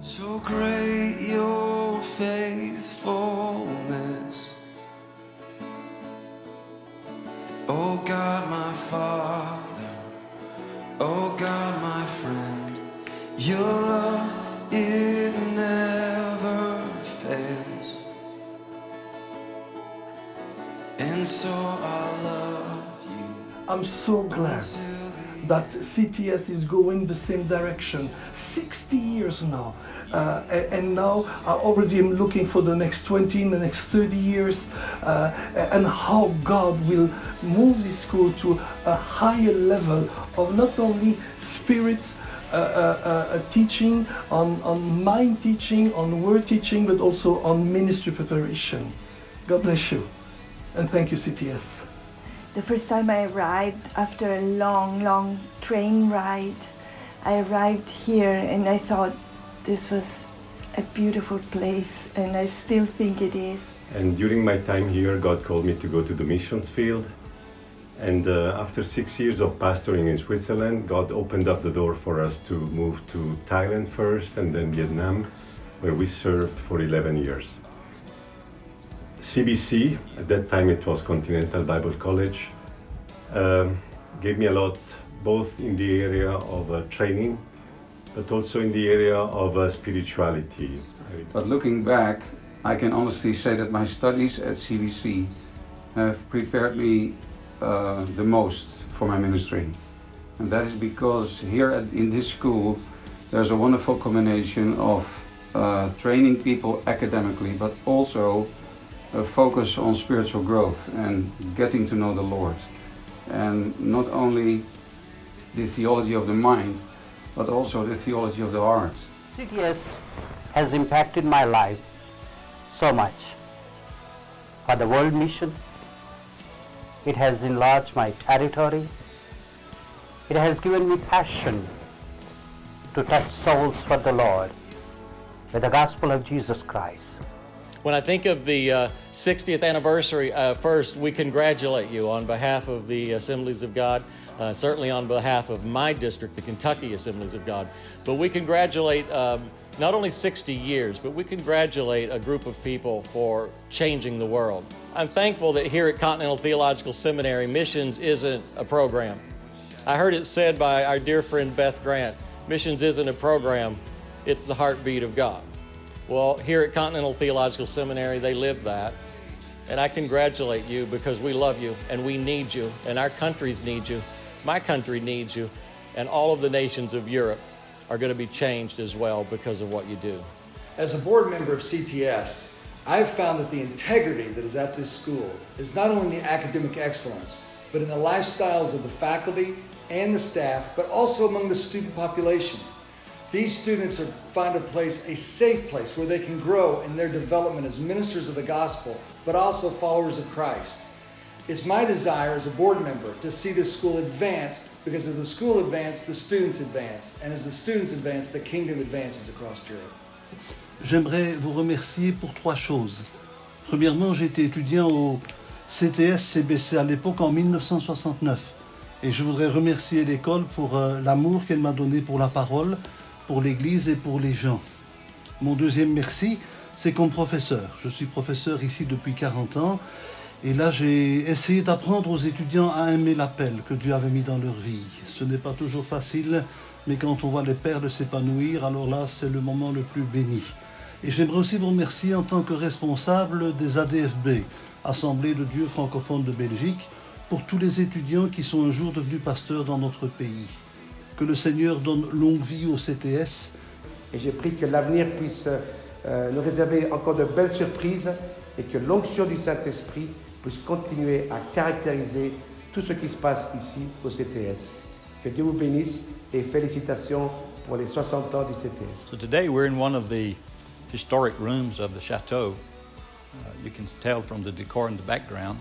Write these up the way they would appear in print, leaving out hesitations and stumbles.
So great your faithfulness, oh God my Father, oh God my friend, your love it never fails, and so I love you. I'm so glad that CTS is going the same direction. 60 years now, and now I already am looking for the next 20, in the next 30 years, and how God will move this school to a higher level of not only spirit teaching, on mind teaching, on word teaching, but also on ministry preparation. God bless you, and thank you, CTS. The first time I arrived, after a long train ride, I arrived here and I thought this was a beautiful place, and I still think it is. And during my time here, God called me to go to the missions field. And after 6 years of pastoring in Switzerland, God opened up the door for us to move to Thailand first and then Vietnam, where we served for 11 years. CBC, at that time it was Continental Bible College, gave me a lot, both in the area of training, but also in the area of spirituality. But looking back, I can honestly say that my studies at CBC have prepared me the most for my ministry. And that is because here in this school, there's a wonderful combination of training people academically, but also a focus on spiritual growth and getting to know the Lord. And not only the theology of the mind, but also the theology of the heart. CTS has impacted my life so much. For the world mission, it has enlarged my territory. It has given me passion to touch souls for the Lord with the gospel of Jesus Christ. When I think of the 60th anniversary, first, we congratulate you on behalf of the Assemblies of God, certainly on behalf of my district, the Kentucky Assemblies of God. But we congratulate not only 60 years, but we congratulate a group of people for changing the world. I'm thankful that here at Continental Theological Seminary, missions isn't a program. I heard it said by our dear friend Beth Grant, missions isn't a program, it's the heartbeat of God. Well, here at Continental Theological Seminary, they live that. And I congratulate you because we love you and we need you and our countries need you. My country needs you, and all of the nations of Europe are going to be changed as well because of what you do. As a board member of CTS, I've found that the integrity that is at this school is not only in the academic excellence, but in the lifestyles of the faculty and the staff, but also among the student population. These students find a safe place where they can grow in their development as ministers of the gospel, but also followers of Christ. It's my desire as a board member to see this school advance, because as the school advances, the students advance, and as the students advance, the kingdom advances across Europe. J'aimerais vous remercier pour 3 choses. Premièrement, j'étais étudiant au CTS CBC à l'époque en 1969, et je voudrais remercier l'école pour l'amour qu'elle m'a donné pour la parole, pour l'Église et pour les gens. Mon deuxième merci, c'est comme professeur. Je suis professeur ici depuis 40 ans et là j'ai essayé d'apprendre aux étudiants à aimer l'appel que Dieu avait mis dans leur vie. Ce n'est pas toujours facile, mais quand on voit les perles s'épanouir, alors là c'est le moment le plus béni. Et j'aimerais aussi vous remercier en tant que responsable des ADFB, Assemblée de Dieu francophone de Belgique, pour tous les étudiants qui sont un jour devenus pasteurs dans notre pays. Que le Seigneur donne longue vie au CTS. Et j'ai pris que l'avenir puisse nous réserver encore de belles surprises et que l'onction du Saint-Esprit puisse continuer à caractériser tout ce qui se passe ici au CTS. Que Dieu vous bénisse et félicitations pour les 60 ans du CTS. So today we're in one of the historic rooms of the chateau. You can tell from the decor in the background.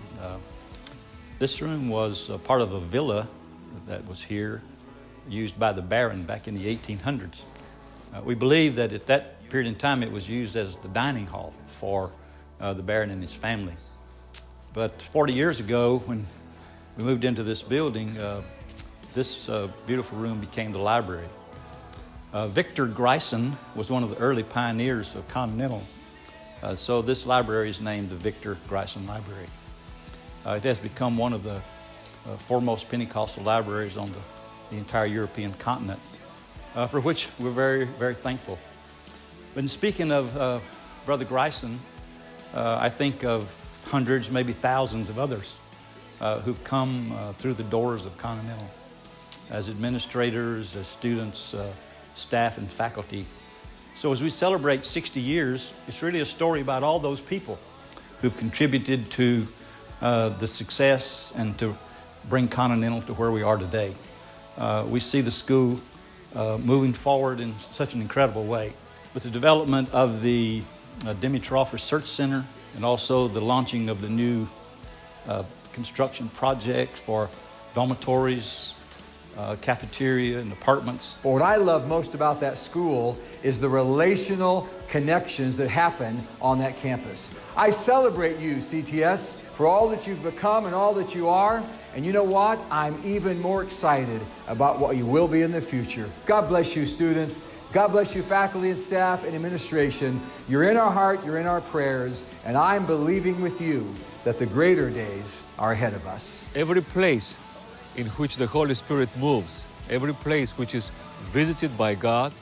This room was part of a villa that was here, used by the Baron back in the 1800s. We believe that at that period in time it was used as the dining hall for the Baron and his family. But 40 years ago, when we moved into this building, this beautiful room became the library. Victor Gryson was one of the early pioneers of Continental. So this library is named the Victor Gryson Library. It has become one of the foremost Pentecostal libraries on the entire European continent, for which we're very, very thankful. But in speaking of Brother Gryson, I think of hundreds, maybe thousands of others who've come through the doors of Continental as administrators, as students, staff, and faculty. So as we celebrate 60 years, it's really a story about all those people who've contributed to the success and to bring Continental to where we are today. We see the school moving forward in such an incredible way. With the development of the Dimitrov Research Center and also the launching of the new construction project for dormitories, cafeteria and apartments. But what I love most about that school is the relational connections that happen on that campus. I celebrate you, CTS, for all that you've become and all that you are. And you know what? I'm even more excited about what you will be in the future. God bless you, students. God bless you, faculty and staff and administration. You're in our heart, you're in our prayers, and I'm believing with you that the greater days are ahead of us. Every place in which the Holy Spirit moves, every place which is visited by God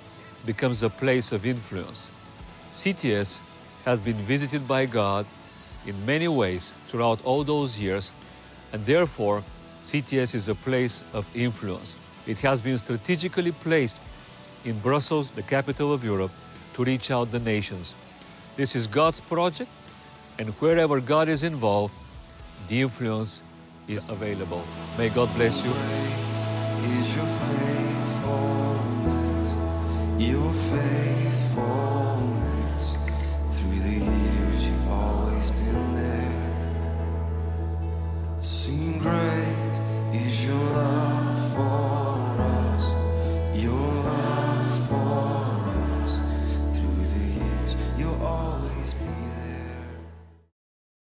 becomes a place of influence. CTS has been visited by God in many ways throughout all those years, and therefore CTS is a place of influence. It has been strategically placed in Brussels, the capital of Europe, to reach out the nations. This is God's project, and wherever God is involved, the influence is available. May God bless you.